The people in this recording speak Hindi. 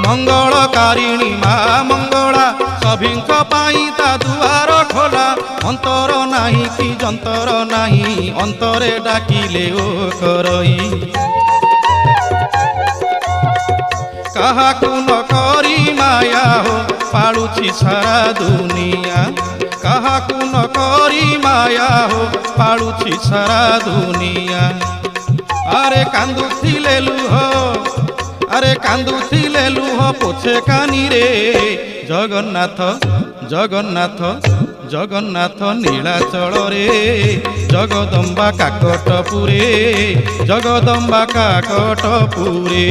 मंगलकारिणी माँ मंगला सभिंक पाई ता दुआर खोला अंतर नाही कि जंतर नाही अंतरे डाकिले ओ करई काहाकु न करी माया हो पालुछि सारा दुनिया काहाकु न करी माया हो पालुछि सारा दुनिया अरे कांदुथिले लुह अरे कांदुथिले लुह पोछे कानी रे जगन्नाथ जगन्नाथ जगन्नाथ नीलाचल रे जगदम्बा काकटपुरे जगदम्बा काकटपुरे।